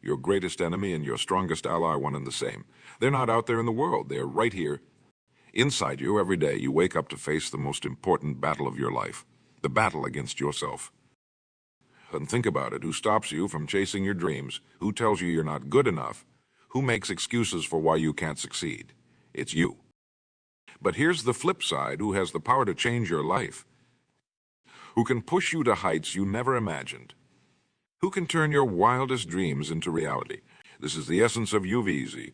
Your greatest enemy and your strongest ally are one and the same. They're not out there in the world. They're right here. Inside you, every day, you wake up to face the most important battle of your life, the battle against yourself. And think about it. Who stops you from chasing your dreams? Who tells you you're not good enough? Who makes excuses for why you can't succeed? It's you. But here's the flip side. Who has the power to change your life? Who can push you to heights you never imagined? Who can turn your wildest dreams into reality? This is the essence of UVZ.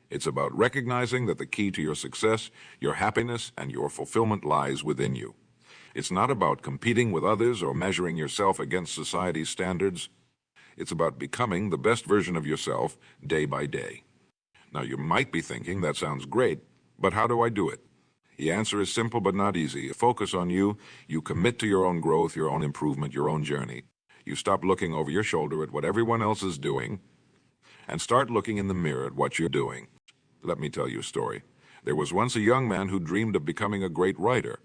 It's about recognizing that the key to your success, your happiness, and your fulfillment lies within you. It's not about competing with others or measuring yourself against society's standards. It's about becoming the best version of yourself day by day. Now, you might be thinking, that sounds great, but how do I do it? The answer is simple but not easy. You focus on you. You commit to your own growth, your own improvement, your own journey. You stop looking over your shoulder at what everyone else is doing and start looking in the mirror at what you're doing. Let me tell you a story. There was once a young man who dreamed of becoming a great writer.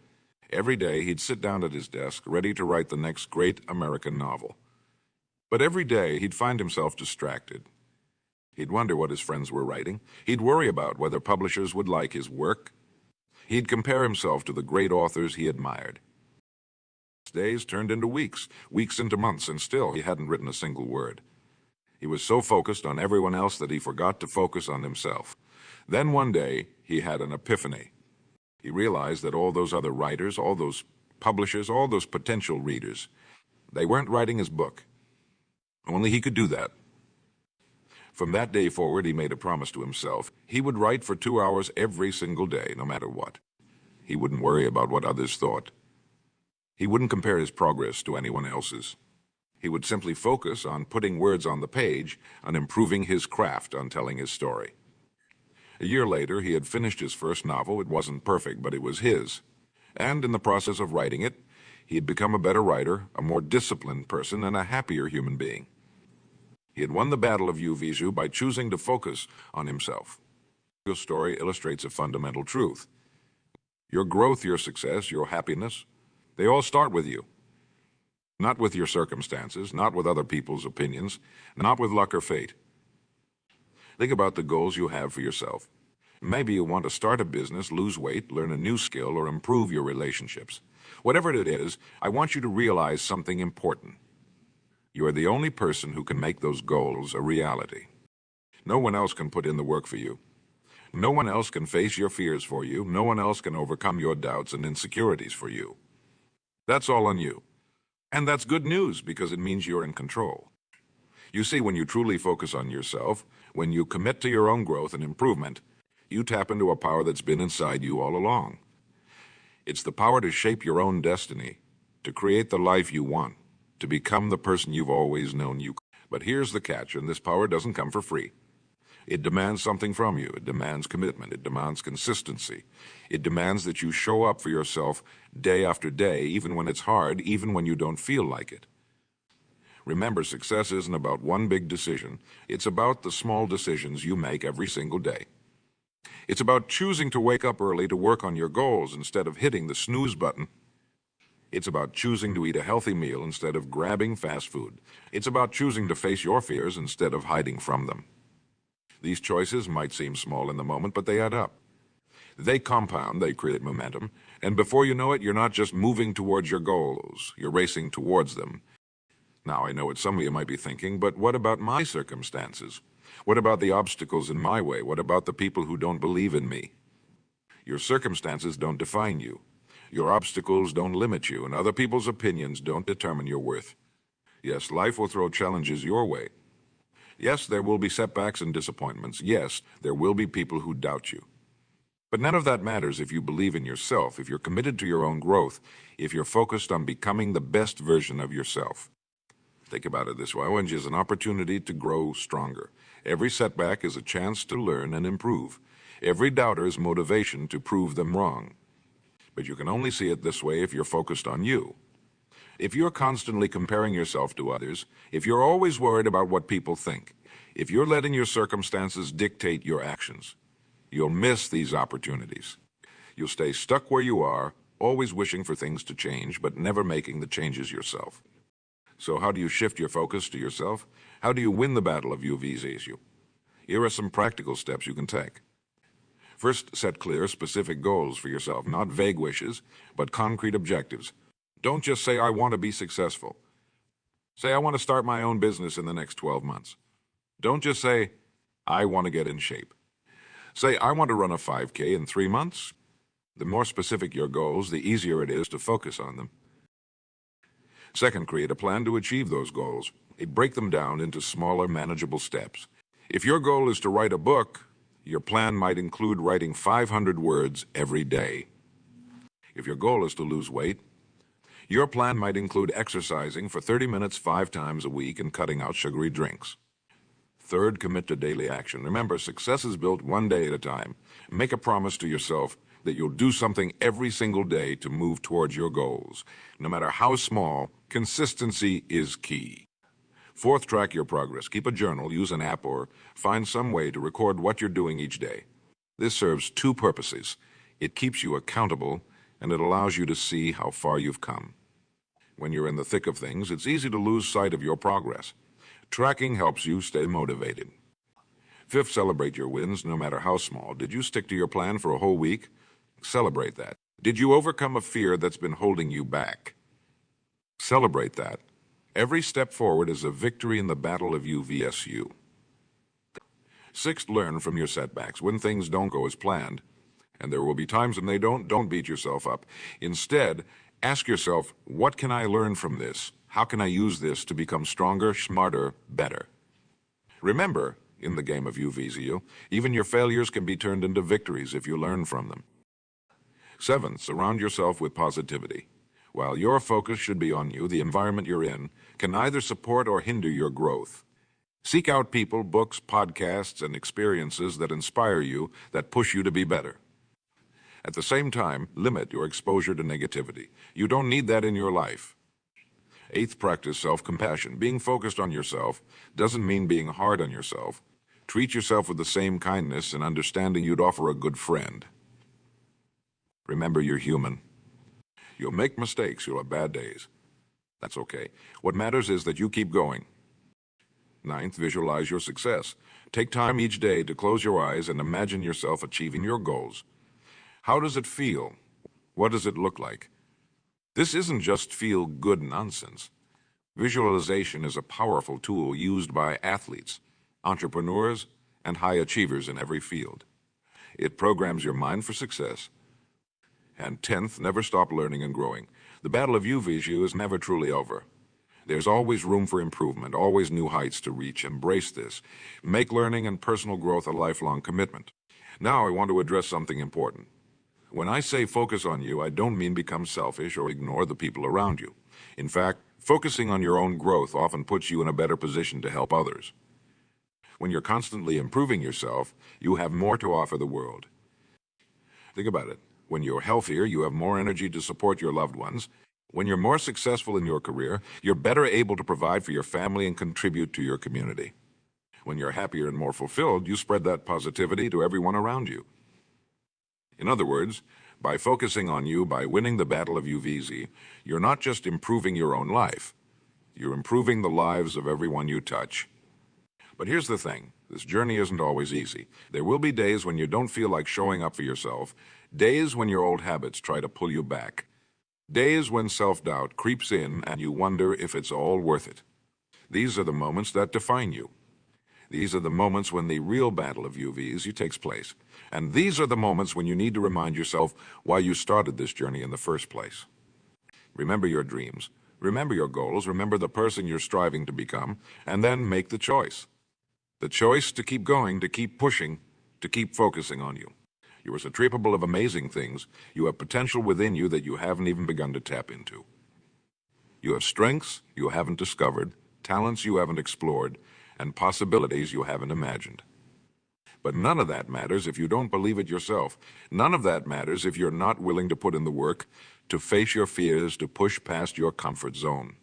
Every day he'd sit down at his desk, ready to write the next great American novel. But every day he'd find himself distracted. He'd wonder what his friends were writing. He'd worry about whether publishers would like his work. He'd compare himself to the great authors he admired. Days turned into weeks, weeks into months, and still he hadn't written a single word. He was so focused on everyone else that he forgot to focus on himself. Then one day, he had an epiphany. He realized that all those other writers, all those publishers, all those potential readers, they weren't writing his book. Only he could do that. From that day forward, he made a promise to himself. He would write for 2 hours every single day, no matter what. He wouldn't worry about what others thought. He wouldn't compare his progress to anyone else's. He would simply focus on putting words on the page, on improving his craft, on telling his story. A year later, he had finished his first novel. It wasn't perfect, but it was his. And in the process of writing it, he had become a better writer, a more disciplined person, and a happier human being. He had won the battle of UVZ by choosing to focus on himself. Your story illustrates a fundamental truth. Your growth, your success, your happiness, they all start with you. Not with your circumstances, not with other people's opinions, not with luck or fate. Think about the goals you have for yourself. Maybe you want to start a business, lose weight, learn a new skill, or improve your relationships. Whatever it is, I want you to realize something important. You are the only person who can make those goals a reality. No one else can put in the work for you. No one else can face your fears for you. No one else can overcome your doubts and insecurities for you. That's all on you. And that's good news because it means you're in control. You see, when you truly focus on yourself, when you commit to your own growth and improvement, you tap into a power that's been inside you all along. It's the power to shape your own destiny, to create the life you want, to become the person you've always known you could. But here's the catch, and this power doesn't come for free. It demands something from you. It demands commitment. It demands consistency. It demands that you show up for yourself day after day, even when it's hard, even when you don't feel like it. Remember, success isn't about one big decision. It's about the small decisions you make every single day. It's about choosing to wake up early to work on your goals instead of hitting the snooze button. It's about choosing to eat a healthy meal instead of grabbing fast food. It's about choosing to face your fears instead of hiding from them. These choices might seem small in the moment, but they add up. They compound, they create momentum, and before you know it, you're not just moving towards your goals, you're racing towards them. Now, I know what some of you might be thinking, but what about my circumstances? What about the obstacles in my way? What about the people who don't believe in me? Your circumstances don't define you. Your obstacles don't limit you, and other people's opinions don't determine your worth. Yes, life will throw challenges your way. Yes, there will be setbacks and disappointments. Yes, there will be people who doubt you. But none of that matters if you believe in yourself, if you're committed to your own growth, if you're focused on becoming the best version of yourself. Think about it this way. Challenge is an opportunity to grow stronger. Every setback is a chance to learn and improve. Every doubter is motivation to prove them wrong. But you can only see it this way if you're focused on you. If you're constantly comparing yourself to others, if you're always worried about what people think, if you're letting your circumstances dictate your actions, you'll miss these opportunities. You'll stay stuck where you are, always wishing for things to change, but never making the changes yourself. So how do you shift your focus to yourself? How do you win the battle of UVs? Here are some practical steps you can take. First, set clear, specific goals for yourself, not vague wishes, but concrete objectives. Don't just say, I want to be successful. Say, I want to start my own business in the next 12 months. Don't just say, I want to get in shape. Say, I want to run a 5K in 3 months. The more specific your goals, the easier it is to focus on them. Second, create a plan to achieve those goals. Break them down into smaller, manageable steps. If your goal is to write a book, your plan might include writing 500 words every day. If your goal is to lose weight, your plan might include exercising for 30 minutes 5 times a week and cutting out sugary drinks. Third, commit to daily action. Remember, success is built one day at a time. Make a promise to yourself that you'll do something every single day to move towards your goals. No matter how small, consistency is key. Fourth, track your progress. Keep a journal, use an app, or find some way to record what you're doing each day. This serves 2 purposes. It keeps you accountable, and it allows you to see how far you've come. When you're in the thick of things, it's easy to lose sight of your progress. Tracking helps you stay motivated. Fifth, celebrate your wins, no matter how small. Did you stick to your plan for a whole week? Celebrate that. Did you overcome a fear that's been holding you back? Celebrate that. Every step forward is a victory in the battle of UVSU. Sixth, learn from your setbacks. When things don't go as planned, and there will be times when they don't beat yourself up. Instead, ask yourself, what can I learn from this? How can I use this to become stronger, smarter, better? Remember, in the game of UVSU, even your failures can be turned into victories if you learn from them. Seventh, surround yourself with positivity. While your focus should be on you, the environment you're in can either support or hinder your growth. Seek out people, books, podcasts, and experiences that inspire you, that push you to be better. At the same time, limit your exposure to negativity. You don't need that in your life. Eighth, practice self-compassion. Being focused on yourself doesn't mean being hard on yourself. Treat yourself with the same kindness and understanding you'd offer a good friend. Remember, you're human. You'll make mistakes, you'll have bad days. That's okay. What matters is that you keep going. Ninth, visualize your success. Take time each day to close your eyes and imagine yourself achieving your goals. How does it feel? What does it look like? This isn't just feel-good nonsense. Visualization is a powerful tool used by athletes, entrepreneurs, and high achievers in every field. It programs your mind for success. And 10th, never stop learning and growing. The battle of UVSU is never truly over. There's always room for improvement, always new heights to reach. Embrace this. Make learning and personal growth a lifelong commitment. Now I want to address something important. When I say focus on you, I don't mean become selfish or ignore the people around you. In fact, focusing on your own growth often puts you in a better position to help others. When you're constantly improving yourself, you have more to offer the world. Think about it. When you're healthier, you have more energy to support your loved ones. When you're more successful in your career, you're better able to provide for your family and contribute to your community. When you're happier and more fulfilled, you spread that positivity to everyone around you. In other words, by focusing on you, by winning the battle of UVZ, you're not just improving your own life, you're improving the lives of everyone you touch. But here's the thing, this journey isn't always easy. There will be days when you don't feel like showing up for yourself, days when your old habits try to pull you back, days when self-doubt creeps in and you wonder if it's all worth it. These are the moments that define you. These are the moments when the real battle of UVs takes place. And these are the moments when you need to remind yourself why you started this journey in the first place. Remember your dreams. Remember your goals. Remember the person you're striving to become. And then make the choice. The choice to keep going, to keep pushing, to keep focusing on you. You are so capable of amazing things. You have potential within you that you haven't even begun to tap into. You have strengths you haven't discovered, talents you haven't explored, and possibilities you haven't imagined. But none of that matters if you don't believe it yourself. None of that matters if you're not willing to put in the work, to face your fears, to push past your comfort zone.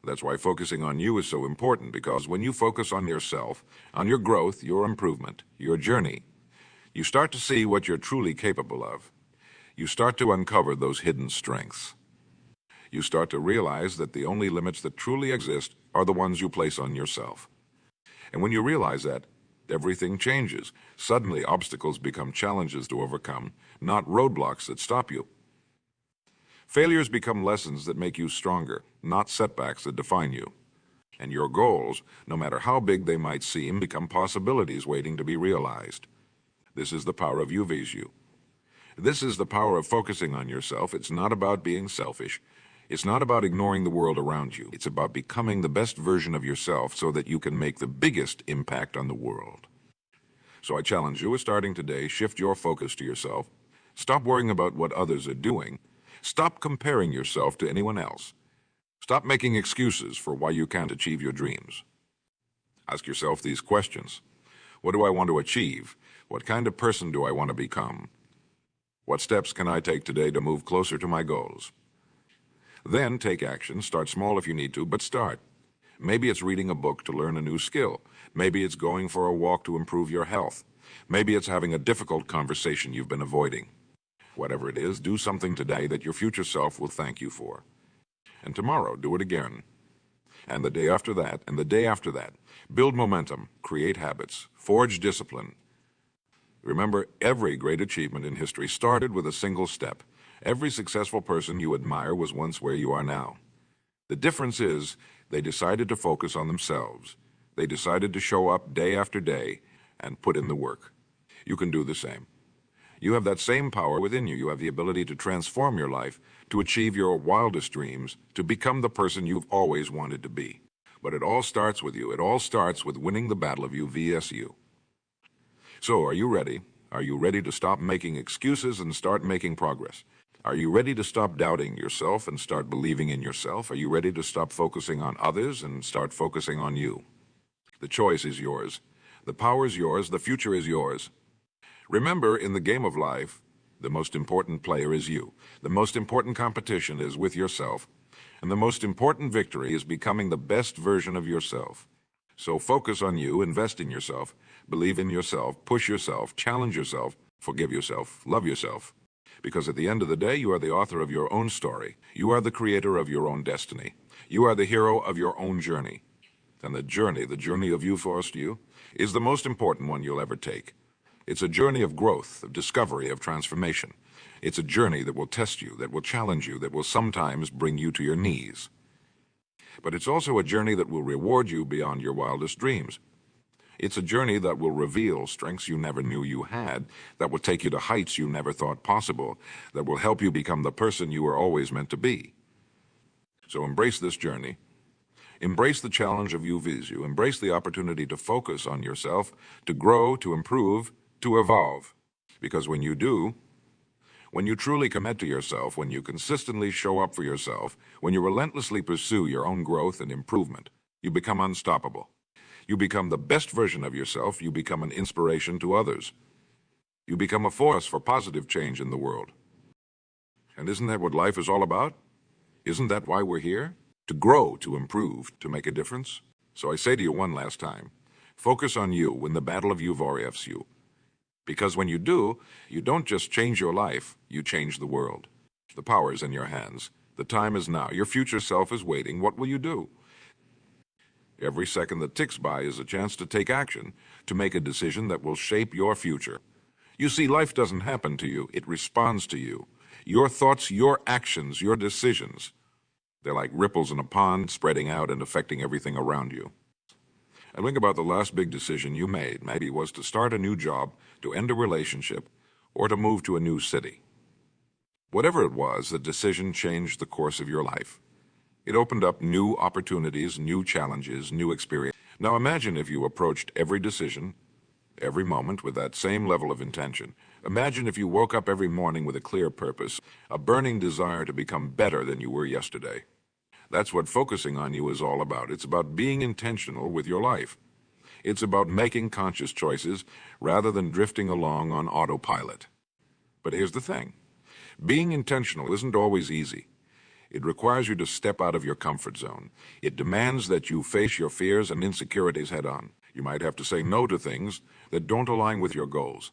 That's why focusing on you is so important, because when you focus on yourself, on your growth, your improvement, your journey, you start to see what you're truly capable of. You start to uncover those hidden strengths. You start to realize that the only limits that truly exist are the ones you place on yourself. And when you realize that, everything changes. Suddenly, obstacles become challenges to overcome, not roadblocks that stop you. Failures become lessons that make you stronger, not setbacks that define you. And your goals, no matter how big they might seem, become possibilities waiting to be realized. This is the power of you. This is the power of focusing on yourself. It's not about being selfish. It's not about ignoring the world around you. It's about becoming the best version of yourself so that you can make the biggest impact on the world. So I challenge you, starting today, shift your focus to yourself. Stop worrying about what others are doing. Stop comparing yourself to anyone else. Stop making excuses for why you can't achieve your dreams. Ask yourself these questions. What do I want to achieve? What kind of person do I want to become? What steps can I take today to move closer to my goals? Then take action. Start small if you need to, but start. Maybe it's reading a book to learn a new skill. Maybe it's going for a walk to improve your health. Maybe it's having a difficult conversation you've been avoiding. Whatever it is, do something today that your future self will thank you for. And tomorrow, do it again. And the day after that, and the day after that. Build momentum, create habits, forge discipline. Remember, every great achievement in history started with a single step. Every successful person you admire was once where you are now. The difference is, they decided to focus on themselves. They decided to show up day after day and put in the work. You can do the same. You have that same power within you. You have the ability to transform your life, to achieve your wildest dreams, to become the person you've always wanted to be. But it all starts with you. It all starts with winning the battle of you vs. you. So, are you ready? Are you ready to stop making excuses and start making progress? Are you ready to stop doubting yourself and start believing in yourself? Are you ready to stop focusing on others and start focusing on you? The choice is yours. The power is yours. The future is yours. Remember, in the game of life, the most important player is you. The most important competition is with yourself. And the most important victory is becoming the best version of yourself. So focus on you, invest in yourself, believe in yourself, push yourself, challenge yourself, forgive yourself, love yourself. Because at the end of the day, you are the author of your own story. You are the creator of your own destiny. You are the hero of your own journey. And the journey of you forced you, is the most important one you'll ever take. It's a journey of growth, of discovery, of transformation. It's a journey that will test you, that will challenge you, that will sometimes bring you to your knees. But it's also a journey that will reward you beyond your wildest dreams. It's a journey that will reveal strengths you never knew you had, that will take you to heights you never thought possible, that will help you become the person you were always meant to be. So embrace this journey. Embrace the challenge of you vs. you. Embrace the opportunity to focus on yourself, to grow, to improve, to evolve. Because when you do, when you truly commit to yourself, when you consistently show up for yourself, when you relentlessly pursue your own growth and improvement, you become unstoppable. You become the best version of yourself. You become an inspiration to others. You become a force for positive change in the world. And isn't that what life is all about? Isn't that why we're here? To grow, to improve, to make a difference? So I say to you one last time, focus on you, win the battle of you vs. you. Because when you do, you don't just change your life, you change the world. The power is in your hands. The time is now. Your future self is waiting. What will you do? Every second that ticks by is a chance to take action, to make a decision that will shape your future. You see, life doesn't happen to you, it responds to you. Your thoughts, your actions, your decisions. They're like ripples in a pond, spreading out and affecting everything around you. And think about the last big decision you made. Maybe it was to start a new job, to end a relationship, or to move to a new city. Whatever it was, the decision changed the course of your life. It opened up new opportunities, new challenges, new experience. Now imagine if you approached every decision, every moment with that same level of intention. Imagine if you woke up every morning with a clear purpose, a burning desire to become better than you were yesterday. That's what focusing on you is all about. It's about being intentional with your life. It's about making conscious choices rather than drifting along on autopilot. But here's the thing. Being intentional isn't always easy. It requires you to step out of your comfort zone. It demands that you face your fears and insecurities head on. You might have to say no to things that don't align with your goals.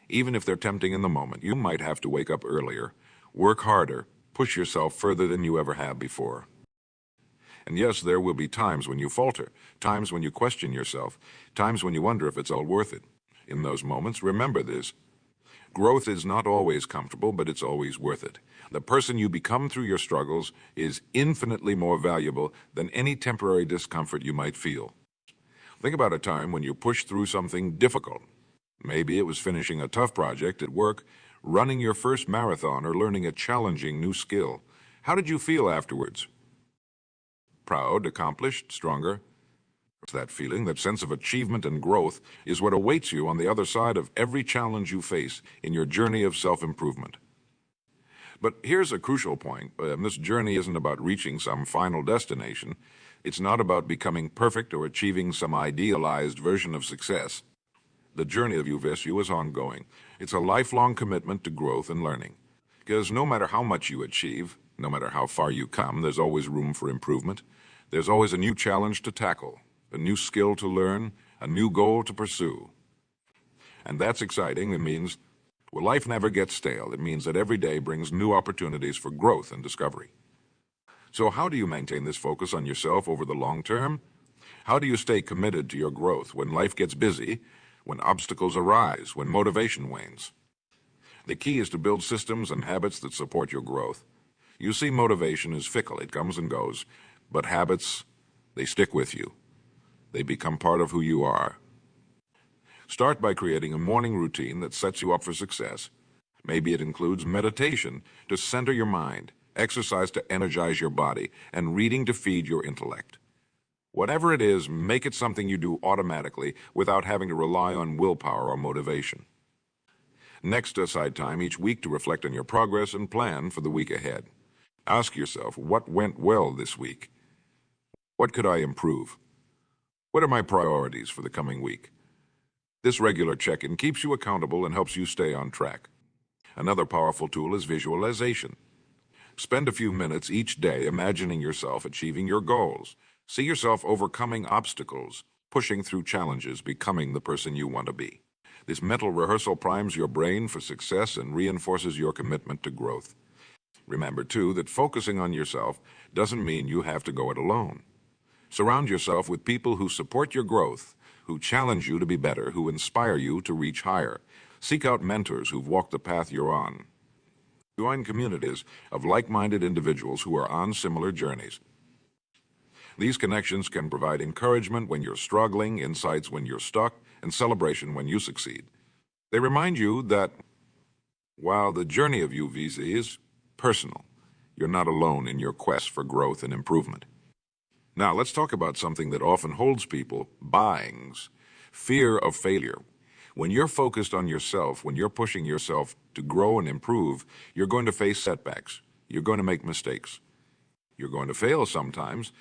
Even if they're tempting in the moment, you might have to wake up earlier, work harder, push yourself further than you ever have before. And yes, there will be times when you falter, times when you question yourself, times when you wonder if it's all worth it. In those moments, remember this. Growth is not always comfortable, but it's always worth it. The person you become through your struggles is infinitely more valuable than any temporary discomfort you might feel. Think about a time when you pushed through something difficult. Maybe it was finishing a tough project at work, running your first marathon, or learning a challenging new skill. How did you feel afterwards? Proud, accomplished, stronger? That feeling, that sense of achievement and growth, is what awaits you on the other side of every challenge you face in your journey of self-improvement. But here's a crucial point. This journey isn't about reaching some final destination. It's not about becoming perfect or achieving some idealized version of success. The journey of UVSU is ongoing. It's a lifelong commitment to growth and learning. Because no matter how much you achieve, no matter how far you come, there's always room for improvement. There's always a new challenge to tackle, a new skill to learn, a new goal to pursue. And that's exciting. It means, well, life never gets stale. It means that every day brings new opportunities for growth and discovery. So how do you maintain this focus on yourself over the long term? How do you stay committed to your growth when life gets busy, when obstacles arise, when motivation wanes? The key is to build systems and habits that support your growth. You see, motivation is fickle. It comes and goes. But habits, they stick with you. They become part of who you are. Start by creating a morning routine that sets you up for success. Maybe it includes meditation to center your mind, exercise to energize your body, and reading to feed your intellect. Whatever it is, make it something you do automatically without having to rely on willpower or motivation. Next, aside time each week to reflect on your progress and plan for the week ahead. Ask yourself, what went well this week? What could I improve? What are my priorities for the coming week? This regular check-in keeps you accountable and helps you stay on track. Another powerful tool is visualization. Spend a few minutes each day imagining yourself achieving your goals. See yourself overcoming obstacles, pushing through challenges, becoming the person you want to be. This mental rehearsal primes your brain for success and reinforces your commitment to growth. Remember, too, that focusing on yourself doesn't mean you have to go it alone. Surround yourself with people who support your growth, who challenge you to be better, who inspire you to reach higher. Seek out mentors who've walked the path you're on. Join communities of like-minded individuals who are on similar journeys. These connections can provide encouragement when you're struggling, insights when you're stuck, and celebration when you succeed. They remind you that while the journey of UVZ is personal, you're not alone in your quest for growth and improvement. Now, let's talk about something that often holds people, binds, fear of failure. When you're focused on yourself, when you're pushing yourself to grow and improve, you're going to face setbacks. You're going to make mistakes. You're going to fail sometimes.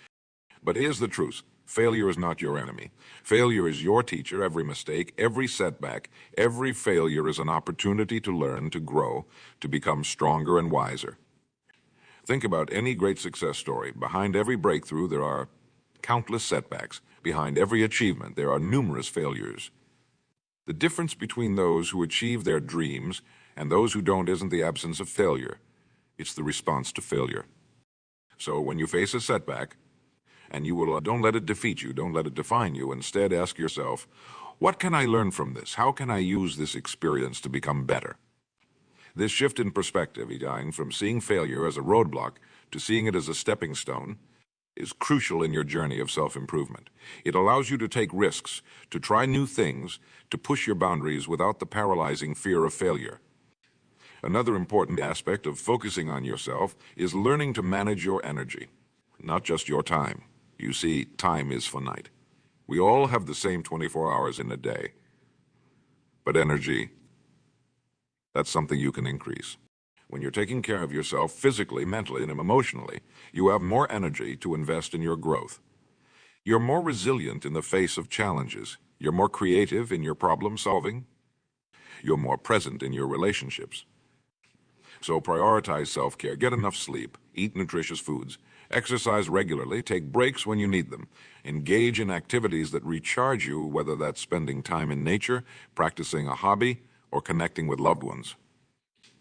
But here's the truth. Failure is not your enemy. Failure is your teacher. Every mistake, every setback, every failure is an opportunity to learn, to grow, to become stronger and wiser. Think about any great success story. Behind every breakthrough, there are countless setbacks. Behind every achievement, there are numerous failures. The difference between those who achieve their dreams and those who don't isn't the absence of failure. It's the response to failure. So when you face a setback, and don't let it defeat you, don't let it define you. Instead, ask yourself, what can I learn from this? How can I use this experience to become better? This shift in perspective, from seeing failure as a roadblock to seeing it as a stepping stone, is crucial in your journey of self-improvement. It allows you to take risks, to try new things, to push your boundaries without the paralyzing fear of failure. Another important aspect of focusing on yourself is learning to manage your energy, not just your time. You see, time is finite. We all have the same 24 hours in a day. But energy, that's something you can increase. When you're taking care of yourself physically, mentally, and emotionally, you have more energy to invest in your growth. You're more resilient in the face of challenges. You're more creative in your problem solving. You're more present in your relationships. So prioritize self-care, get enough sleep, eat nutritious foods, exercise regularly, take breaks when you need them, engage in activities that recharge you, whether that's spending time in nature, practicing a hobby, or connecting with loved ones.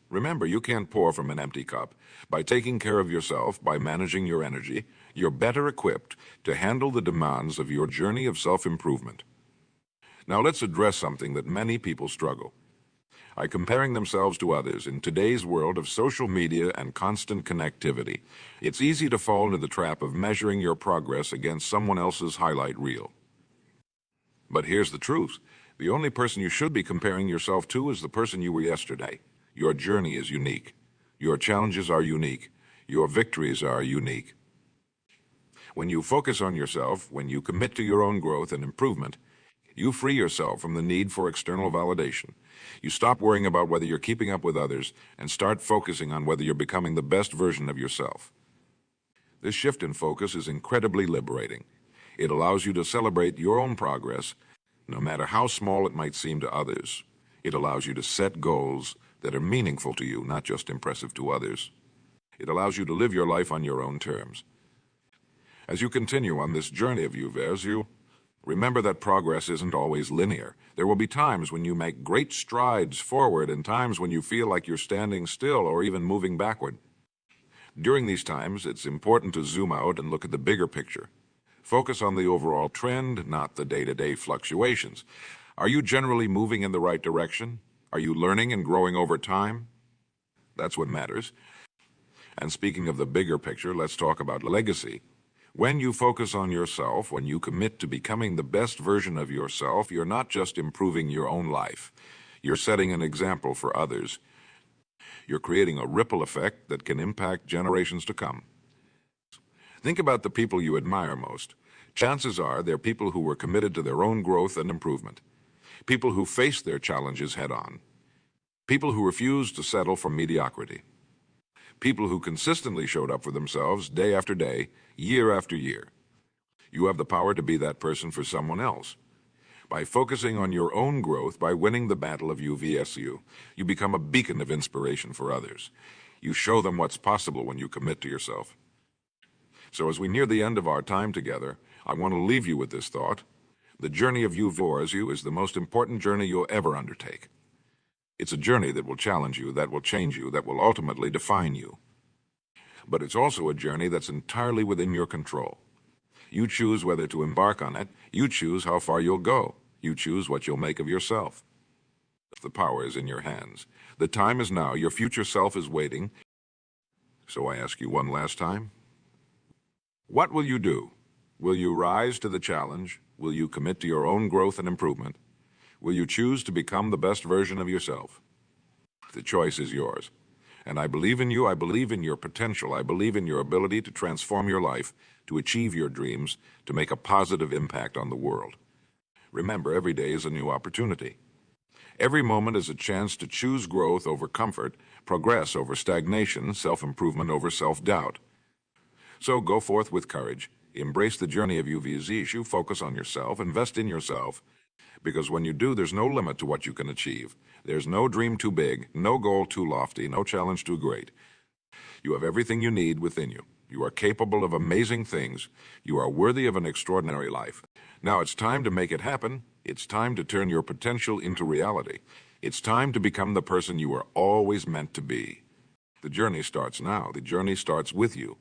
Remember, you can't pour from an empty cup. By taking care of yourself, by managing your energy, you're better equipped to handle the demands of your journey of self-improvement. Now let's address something that many people struggle by comparing themselves to others in today's world of social media and constant connectivity. It's easy to fall into the trap of measuring your progress against someone else's highlight reel. But here's the truth. The only person you should be comparing yourself to is the person you were yesterday. Your journey is unique. Your challenges are unique. Your victories are unique. When you focus on yourself, when you commit to your own growth and improvement, you free yourself from the need for external validation. You stop worrying about whether you're keeping up with others and start focusing on whether you're becoming the best version of yourself. This shift in focus is incredibly liberating. It allows you to celebrate your own progress, no matter how small it might seem to others. It allows you to set goals that are meaningful to you, not just impressive to others. It allows you to live your life on your own terms. As you continue on this journey of you, remember that progress isn't always linear. There will be times when you make great strides forward and times when you feel like you're standing still or even moving backward. During these times, it's important to zoom out and look at the bigger picture. Focus on the overall trend, not the day-to-day fluctuations. Are you generally moving in the right direction? Are you learning and growing over time? That's what matters. And speaking of the bigger picture, let's talk about legacy. When you focus on yourself, when you commit to becoming the best version of yourself, you're not just improving your own life. You're setting an example for others. You're creating a ripple effect that can impact generations to come. Think about the people you admire most. Chances are they're people who were committed to their own growth and improvement. People who faced their challenges head-on. People who refused to settle for mediocrity. People who consistently showed up for themselves day after day, year after year. You have the power to be that person for someone else. By focusing on your own growth, by winning the battle of you vs you, you become a beacon of inspiration for others. You show them what's possible when you commit to yourself. So as we near the end of our time together, I want to leave you with this thought. The journey of you vs you is the most important journey you'll ever undertake. It's a journey that will challenge you, that will change you, that will ultimately define you. But it's also a journey that's entirely within your control. You choose whether to embark on it. You choose how far you'll go. You choose what you'll make of yourself. The power is in your hands. The time is now. Your future self is waiting. So I ask you one last time. What will you do? Will you rise to the challenge? Will you commit to your own growth and improvement? Will you choose to become the best version of yourself? The choice is yours. And I believe in you. I believe in your potential. I believe in your ability to transform your life, to achieve your dreams, to make a positive impact on the world. Remember, every day is a new opportunity. Every moment is a chance to choose growth over comfort, progress over stagnation, self-improvement over self-doubt. So go forth with courage. Embrace the journey of you vs you. Focus on yourself. Invest in yourself. Because when you do, there's no limit to what you can achieve. There's no dream too big, no goal too lofty, no challenge too great. You have everything you need within you. You are capable of amazing things. You are worthy of an extraordinary life. Now it's time to make it happen. It's time to turn your potential into reality. It's time to become the person you were always meant to be. The journey starts now. The journey starts with you.